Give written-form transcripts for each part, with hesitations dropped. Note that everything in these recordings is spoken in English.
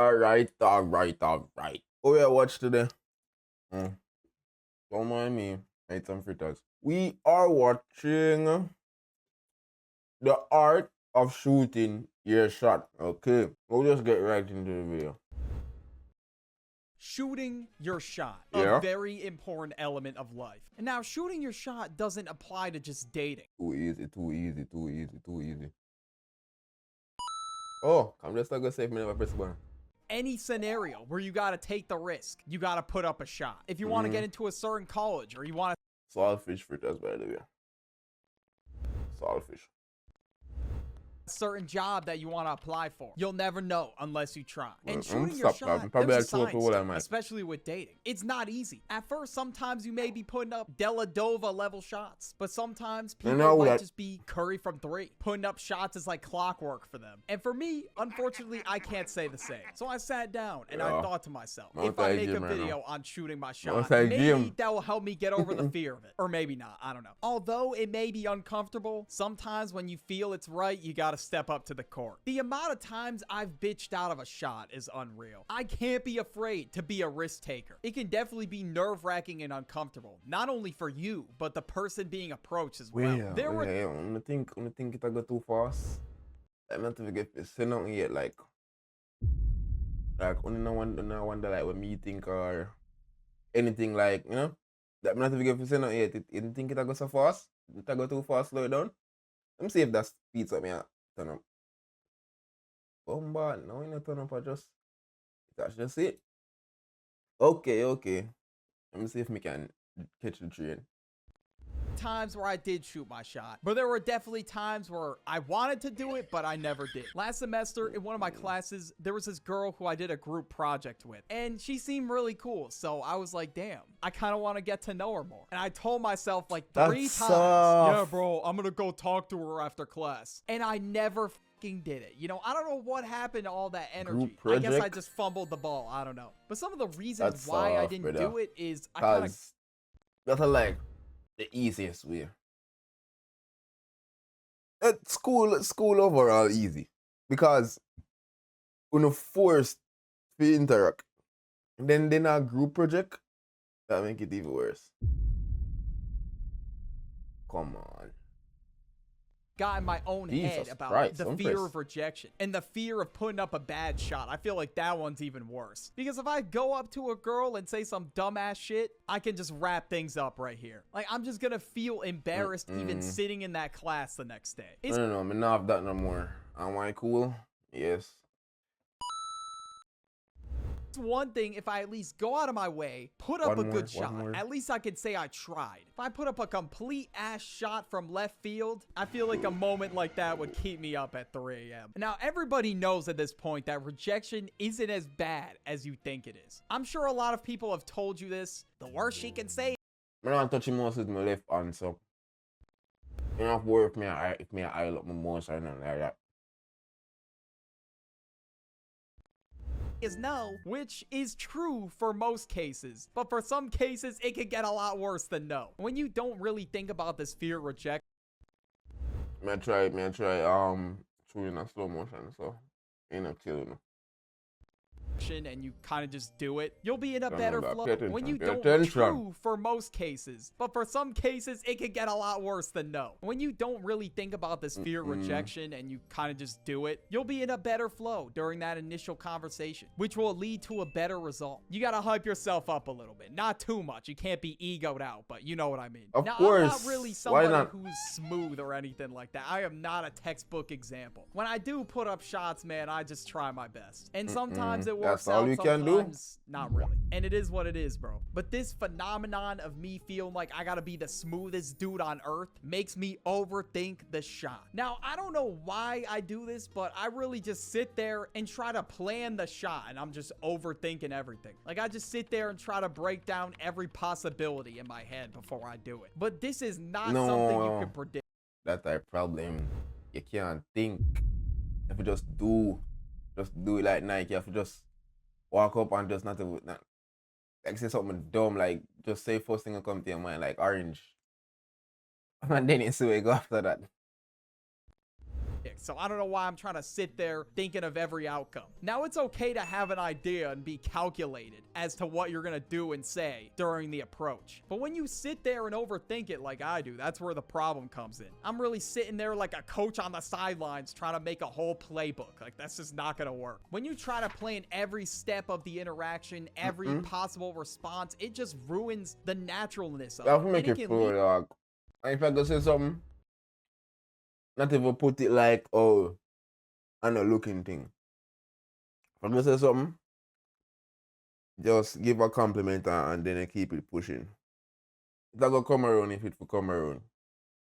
Alright. Oh yeah, watch today. Mm, don't mind me. I ate some fritters. We are watching the art of shooting your shot. Okay, we'll just get right into the video. Shooting your shot, Yeah. a very important element of life. And now, shooting your shot doesn't apply to just dating. Too easy. Oh, I'm just gonna say if me never press the button. Any scenario where you gotta take the risk, you gotta put up a shot. If you want to get into a certain college or you want to Saltfish fritters, by the way. Saltfish. certain job that you want to apply for, you'll never know unless you try. And Mm, shooting your stop that. shot, Probably there's a I'll throw up science all to I it, might. especially with dating. It's not easy. At first, sometimes you may be putting up Deladova level shots, but sometimes people know might that- just be Curry from 3. Putting up shots is like clockwork for them. And for me, unfortunately, I can't say the same. So I sat down and I Yeah. thought to myself, Mount if I make a Gym right now. video on shooting my shot, Mount maybe Gym. that will help me get over the fear of it. Or maybe not, I don't know. Although it may be uncomfortable, sometimes when you feel it's right, you gotta step up to the court. The amount of times I've bitched out of a shot is unreal. I can't be afraid to be a risk taker. It can definitely be nerve-wracking and uncomfortable, not only for you, but the person being approached as well. There were I think it go too fast. I'm not to forget to say nothing yet, like no wonder like when me think or anything like, you know, that I'm not to forget to say nothing yet. You think it go so fast? It go too fast, slow it down. Let me see if that speeds up me turn up. But no, you not turn up, that's just it. Okay. Let me see if me can catch the train. times where I did shoot my shot, but there were definitely times where I wanted to do it, but I never did. Last semester in one of my classes, there was this girl who I did a group project with, and she seemed really cool. So I was like, damn, I kind of want to get to know her more. And I told myself like 3 That's times, soft. yeah, bro, I'm gonna go talk to her after class. And I never did it. You know, I don't know what happened to all that energy. I guess I project? just fumbled the ball. I don't know. But some of the reasons That's why I soft, didn't brother. do it is I kind of Cause that's like the easiest way. School overall easy because when you forced to interact, then a group project that make it even worse. Come on. got in my own head Jesus about Christ, the I'm fear pressed. of rejection and the fear of putting up a bad shot. I feel like that one's even worse. Because if I go up to a girl and say some dumbass shit, I can just wrap things up right here. Like, I'm just gonna feel embarrassed even sitting in that class the next day. It's No, I'm not have that no more. Am I cool? Yes. one thing if I at least go out of my way, put up One a more, good shot. one more. At least I can say I tried. If I put up a complete ass shot from left field, I feel like a moment like that would keep me up at 3 a.m. Now, everybody knows at this point that rejection isn't as bad as you think it is. I'm sure a lot of people have told you this. The worst she can say I'm not touching most with my left hand, so you don't have to worry if me I look my mouse or nothing like that. is no, which is true for most cases. But for some cases, it can get a lot worse than no. When you don't really think about this fear of rejection, Me try shooting a slow motion, so ain't no killing me. and you kind of just do it, you'll be in a Don't better know that. flow. Pay attention, When you pay don't, attention. true for most cases, but for some cases, it can get a lot worse than no. When you don't really think about this fear of rejection and you kind of just do it, you'll be in a better flow during that initial conversation, which will lead to a better result. You gotta hype yourself up a little bit, not too much. You can't be egoed out, but you know what I mean. Of now, course. I'm not really Why somebody not? who's smooth or anything like that. I am not a textbook example. When I do put up shots, man, I just try my best. And sometimes it works That's all out, you can do? sometimes not really. And it is what it is, bro. But this phenomenon of me feeling like I gotta be the smoothest dude on earth makes me overthink the shot. Now, I don't know why I do this, but I really just sit there and try to plan the shot, and I'm just overthinking everything. Like, I just sit there and try to break down every possibility in my head before I do it. But this is not something you can predict. That's a problem. You can't think. If you just do it like Nike. You have to just walk up and just not like say something dumb, like just say first thing that come to your mind, like orange. And then you see where you go after that. So I don't know why I'm trying to sit there thinking of every outcome. Now, it's okay to have an idea and be calculated as to what you're going to do and say during the approach. But when you sit there and overthink it like I do, that's where the problem comes in. I'm really sitting there like a coach on the sidelines trying to make a whole playbook. Like, that's just not going to work. When you try to plan every step of the interaction, every possible response, it just ruins the naturalness of it. You have to make And it full, dog. And if I go say something, not even put it like, oh, I'm not looking thing. If I go say something, just give a compliment and then I keep it pushing. If I go come around, if it will come around,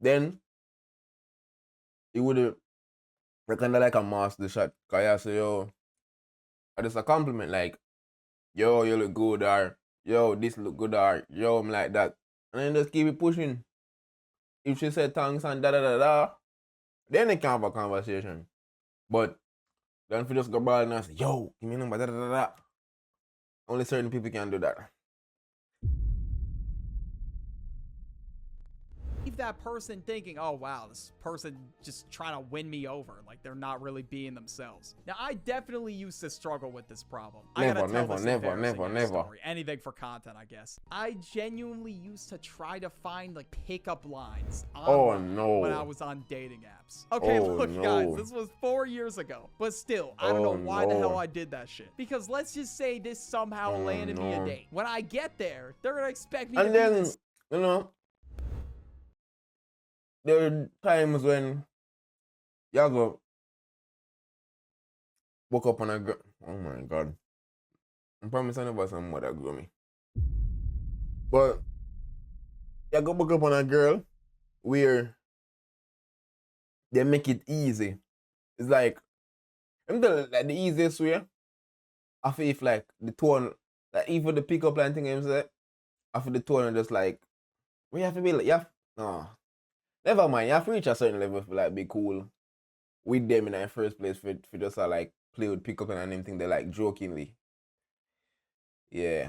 then it would kind of like a master shot. Cause I say, yo, just a compliment like, yo, you look good, or yo, this look good, or yo, I'm like that. And then just keep it pushing. If she said thanks and da da da da, then they can have a conversation. But don't you just go by and say, yo, give me a number, da da da da. Only certain people can do that. Leave that person thinking, oh wow, this person just trying to win me over, like they're not really being themselves. Now, I definitely used to struggle with this problem. I gotta tell this embarrassing story. Anything for content, I guess. I genuinely used to try to find like pickup lines online when I was on dating apps. Okay, look guys, this was 4 years ago, but still, I don't know why the hell I did that shit. Because let's just say this somehow landed me a date. When I get there, they're gonna expect me to be this. You know, there are times when you go woke up on a girl. Oh my god. I promise I never some mother grow me. But you go woke up on a girl where they make it easy. It's like, I'm telling you, like the easiest way. I feel if like the tone, like even the pickup line thing I'm saying, I feel the tone and just like, we have to be like, no. Never mind, you have to reach a certain level for like be cool with them in the first place for just like play with pick up and anything they like jokingly. Yeah.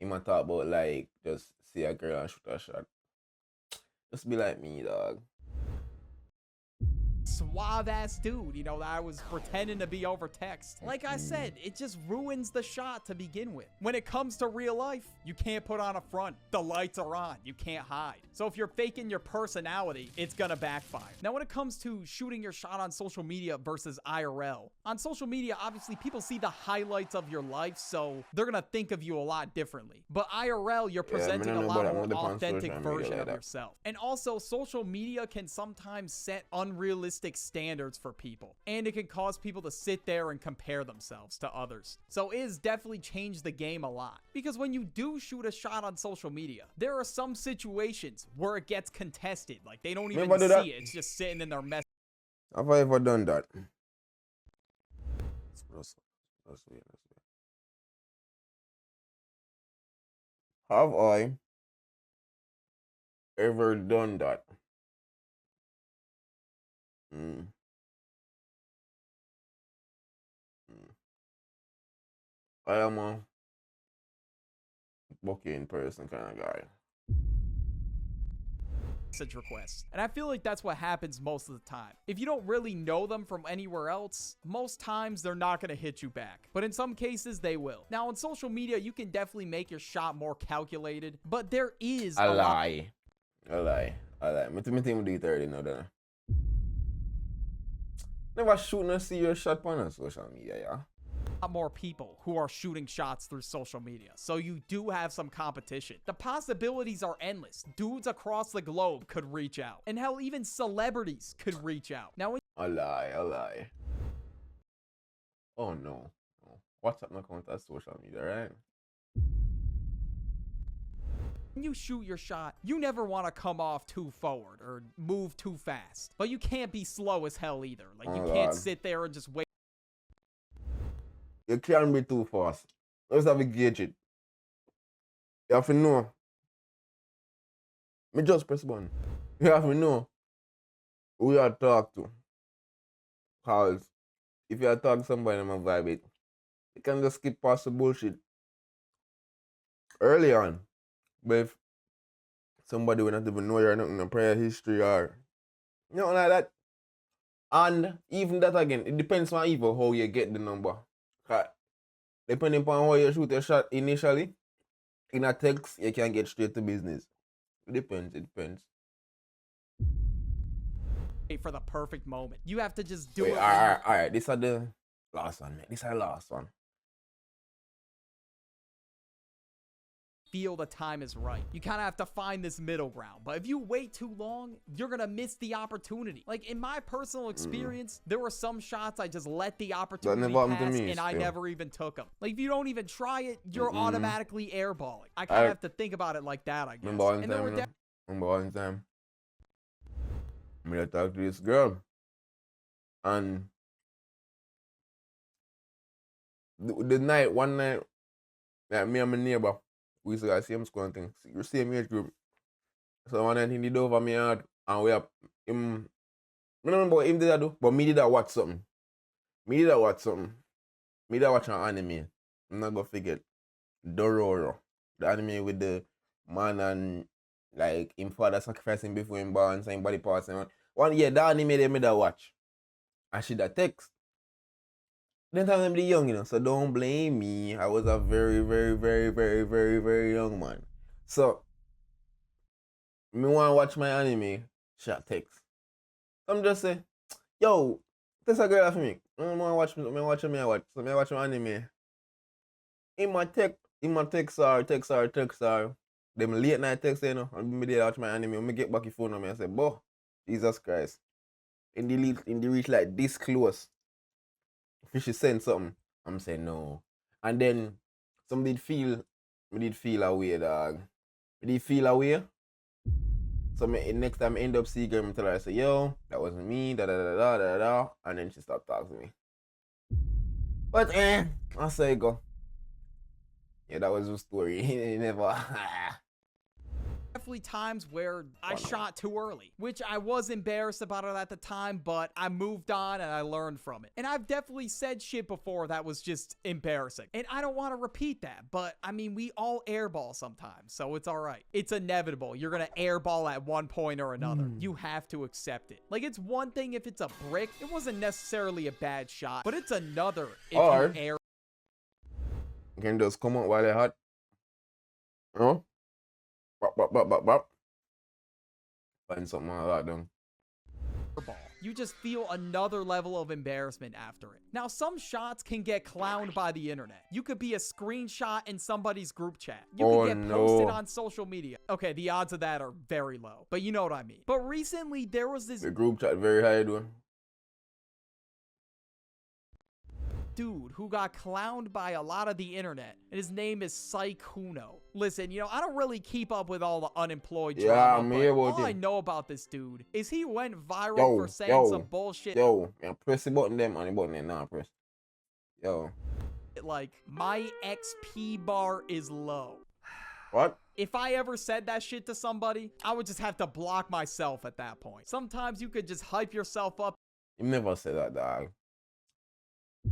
You might talk about like just see a girl and shoot a shot. Just be like me, dog. Suave ass dude, you know, that I was pretending to be over text. Like I said, it just ruins the shot to begin with. When it comes to real life, you can't put on a front. The lights are on. You can't hide. So if you're faking your personality, it's gonna backfire. Now, when it comes to shooting your shot on social media versus IRL, on social media, obviously people see the highlights of your life, so they're gonna think of you a lot differently. But IRL, you're presenting a lot more authentic version of yourself. And also, social media can sometimes set unrealistic standards for people, and it can cause people to sit there and compare themselves to others. So it has definitely changed the game a lot, because when you do shoot a shot on social media, there are some situations where it gets contested, like they don't even see it, it's just sitting in their mess. Have I ever done that? Have I ever done that? I am a booking person kind of guy. Message requests. And I feel like that's what happens most of the time. If you don't really know them from anywhere else, most times they're not going to hit you back. But in some cases, they will. Now, on social media, you can definitely make your shot more calculated, but there is a lie. A lie. Me think do it already know that. Never shoot no serious shot on social media, yeah. More people who are shooting shots through social media, so you do have some competition. The possibilities are endless. Dudes across the globe could reach out, and hell, even celebrities could reach out. Now, a lie. Oh no. WhatsApp no count as social media, right? when you shoot your shot, you never want to come off too forward or move too fast, but you can't be slow as hell either. Like, you can't sit there and just wait. You can't be too fast. Let's have to gauge it. You have to know. Me just press button. You have to know who you talk to. Because if you talk to somebody and vibe it, you can just skip past the bullshit early on. But if somebody will not even know you're nothing in prior history or nothing like that, And even that again, it depends on even how you get the number. 'Cause depending upon how you shoot a shot initially, in a text, you can get straight to business. It depends, it depends. For the perfect moment. You have to just do Wait, it. alright. This is the last one, man. This is the last one. Feel the time is right. You kind of have to find this middle ground. But if you wait too long, you're going to miss the opportunity. Like in my personal experience, there were some shots I just let the opportunity pass and I never even took them. Like if you don't even try it, you're automatically airballing. I kind of have to think about it like that, I guess. Remember one time, I'm gonna talk to this girl. And one night, like me and my neighbor, we used to go same school and thing, same age group. So one night he did over me hard, and we have him. I don't remember what him did that do, but me did that watch something. Me did that watch an anime. I'm not gonna forget Dororo, the anime with the man and like him father sacrificing before him born, saying body parts and the anime they made that watch. And she that text. Then time I'm the young, you know, so don't blame me. I was a very, very, very, very, very, very young man. So me wanna watch my anime, shot text. I'm just saying, yo, this a girl for me. I wanna watch me watch. So me watch my anime. In my text her. Them late night text, you know, and me there watch my anime. When me get back your phone on me, I say, boh, Jesus Christ. In the reach like this close. If she send something, I'm saying no. And then some did feel away, dog. Me did feel away. So next time I end up seeing her, I tell her, I say, yo, that wasn't me, da. And then she stopped talking to me. But I say go. Yeah, that was the story. Never. Definitely times where I shot too early, which I was embarrassed about it at the time, but I moved on and I learned from it. And I've definitely said shit before that was just embarrassing. And I don't want to repeat that, but I mean, we all airball sometimes, so it's all right. It's inevitable. You're going to airball at one point or another. You have to accept it. Like, it's one thing if it's a brick. It wasn't necessarily a bad shot, but it's another if you air. You can just come out while they're hot. You know? Bop. Find something like that then. You just feel another level of embarrassment after it. Now, some shots can get clowned by the internet. You could be a screenshot in somebody's group chat. You could get posted on social media. Okay, the odds of that are very low, but you know what I mean. But recently, there was this... The group chat very high, though. Dude who got clowned by a lot of the internet, and his name is Saikuno. Listen, you know, I don't really keep up with all the unemployed drama, but all I know about this dude is he went viral for saying some bullshit. Press the button them and the button there now, press. Like, my XP bar is low. What? If I ever said that shit to somebody, I would just have to block myself at that point. Sometimes you could just hype yourself up. You never said that, dog.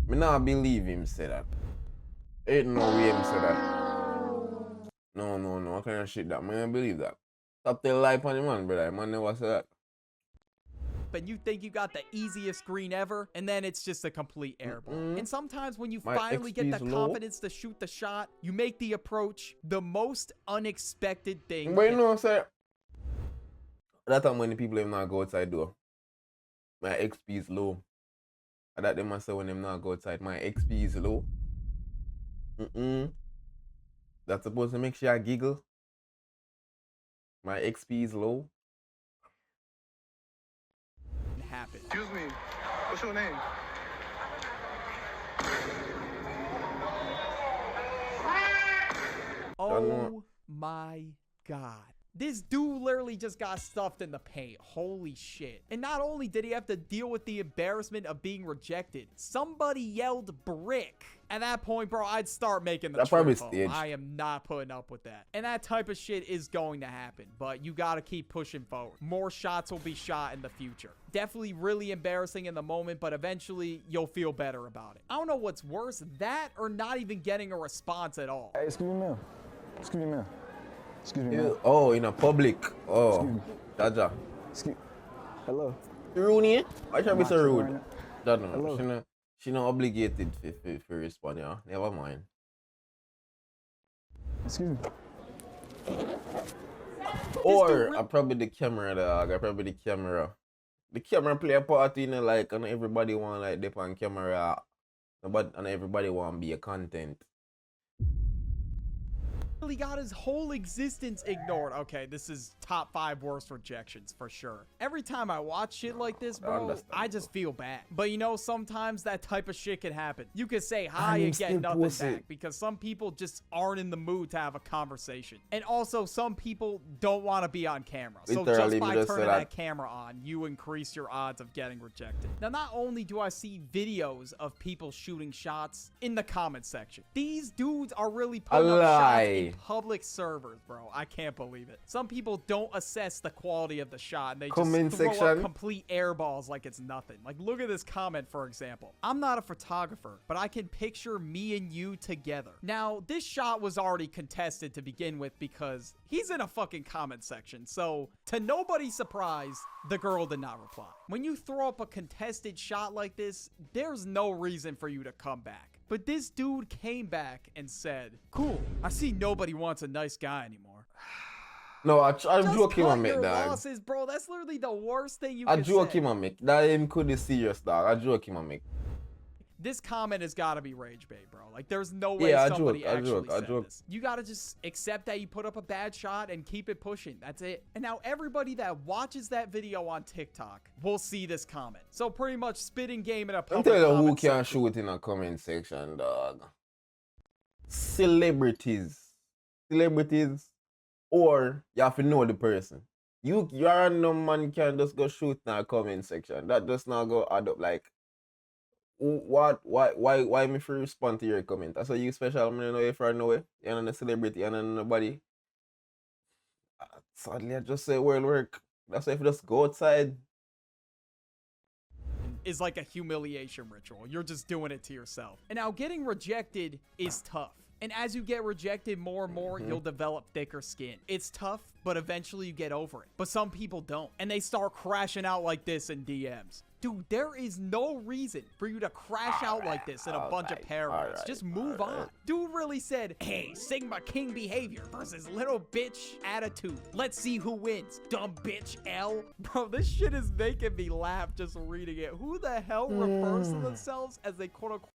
Me not believe him say that. Ain't no way him say that. No. What kind of shit that? Man, I believe that. Stop telling lie on the man, brother. Man never say that. And you think you got the easiest screen ever, and then it's just a complete airball. And sometimes when you finally get the confidence to shoot the shot, you make the approach the most unexpected thing. But you know, sir, that time when the people not go outside door, my XP is low. And that they must say when them not go outside, my XP is low. That's supposed to make sure I giggle. My XP is low. It happened. Excuse me, what's your name? Oh my God. This dude literally just got stuffed in the paint. Holy shit. And not only did he have to deal with the embarrassment of being rejected, somebody yelled brick. At that point, bro, I'd start making the trip home. I am not putting up with that. And that type of shit is going to happen, but you got to keep pushing forward. More shots will be shot in the future. Definitely really embarrassing in the moment, but eventually you'll feel better about it. I don't know what's worse, that or not even getting a response at all. Hey, excuse me, man. Excuse me, man. Excuse me, man. Oh, in a public. Oh, excuse me. Jaja. Excuse. Hello. Rooney? Why should I be so Max, rude? right now. Don't know. Hello. She not obligated for respond, yeah. Never mind. Excuse me. Or I probably the camera dog. I probably the camera. The camera play a part in it, like, and everybody want like dip on camera. But and everybody want be a content. He got his whole existence ignored. Okay, this is top 5 worst rejections for sure. Every time I watch shit like this, bro, I just feel bad. But you know, sometimes that type of shit can happen. You could say hi and get nothing back because some people just aren't in the mood to have a conversation. And also, some people don't want to be on camera. So just by turning that camera on, you increase your odds of getting rejected. Now, not only do I see videos of people shooting shots in the comment section, these dudes are really putting up shots in public servers, bro. I can't believe it. Some people don't assess the quality of the shot and they just throw up complete air balls like it's nothing. Like, look at this comment, for example. I'm not a photographer, but I can picture me and you together. Now, this shot was already contested to begin with because he's in a fucking comment section. So, to nobody's surprise, the girl did not reply. When you throw up a contested shot like this, there's no reason for you to come back. But this dude came back and said, cool, I see nobody wants a nice guy anymore. No, I'm joking, my mate, dog. Losses, bro. That's literally the worst thing you can say. I'm joking, my mate. That him could be serious, dog. I'm joking, my mate. This comment has got to be rage bait, bro. Like, there's no way somebody actually said this. You got to just accept that you put up a bad shot and keep it pushing. That's it. And now everybody that watches that video on TikTok will see this comment. So pretty much spitting game in a public comment section. I'm telling you who can shoot in a comment section, dog. Celebrities. Or you have to know the person. You random man can just go shoot in a comment section. That does not go add up. Like, why me for respond to your comment? That's why you special. I know if I know it. You're not a celebrity and nobody. Sadly, I just say world work. That's why if you just go outside. Is like a humiliation ritual. You're just doing it to yourself. And now getting rejected is tough. And as you get rejected more and more, you'll develop thicker skin. It's tough, but eventually you get over it. But some people don't. And they start crashing out like this in DMs. Dude, there is no reason for you to crash out like this in a bunch of paragraphs. Just move on. Dude really said, hey, Sigma King behavior versus little bitch attitude. Let's see who wins. Dumb bitch L. Bro, this shit is making me laugh just reading it. Who the hell refers to themselves as a quote-unquote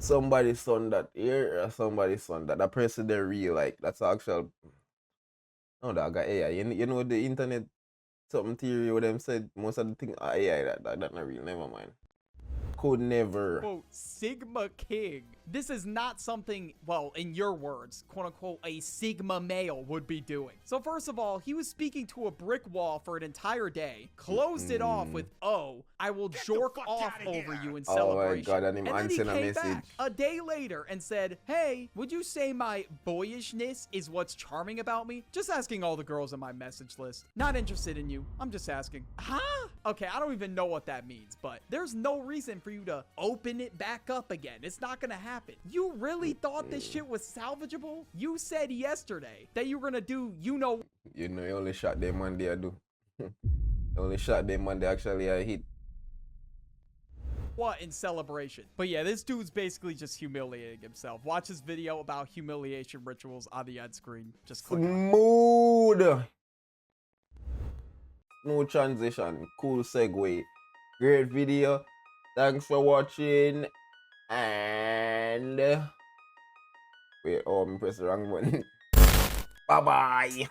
somebody's son that here or somebody's son that person they real like? That's actual. Oh, that got AI. You know the internet something theory what them said most of the thing are AI that not real. Never mind. Could never. Quote, Sigma King. This is not something, well, in your words, quote unquote, a Sigma male would be doing. So first of all, he was speaking to a brick wall for an entire day, closed it off with, oh, I will jork off over you in celebration. Oh my God, and then he came back a day later and said, hey, would you say my boyishness is what's charming about me? Just asking all the girls on my message list. Not interested in you. I'm just asking. Huh? Okay, I don't even know what that means, but there's no reason for you to open it back up again. It's not gonna happen. You really thought this shit was salvageable? You said yesterday that you were gonna do, you only shot them Monday I do. Only shot them Monday actually I hit. What in celebration? But yeah, this dude's basically just humiliating himself. Watch his video about humiliation rituals on the end screen. Just click Smooth. No transition. Cool segue. Great video. Thanks for watching. And wait, oh, I'm pressing the wrong button. Bye bye.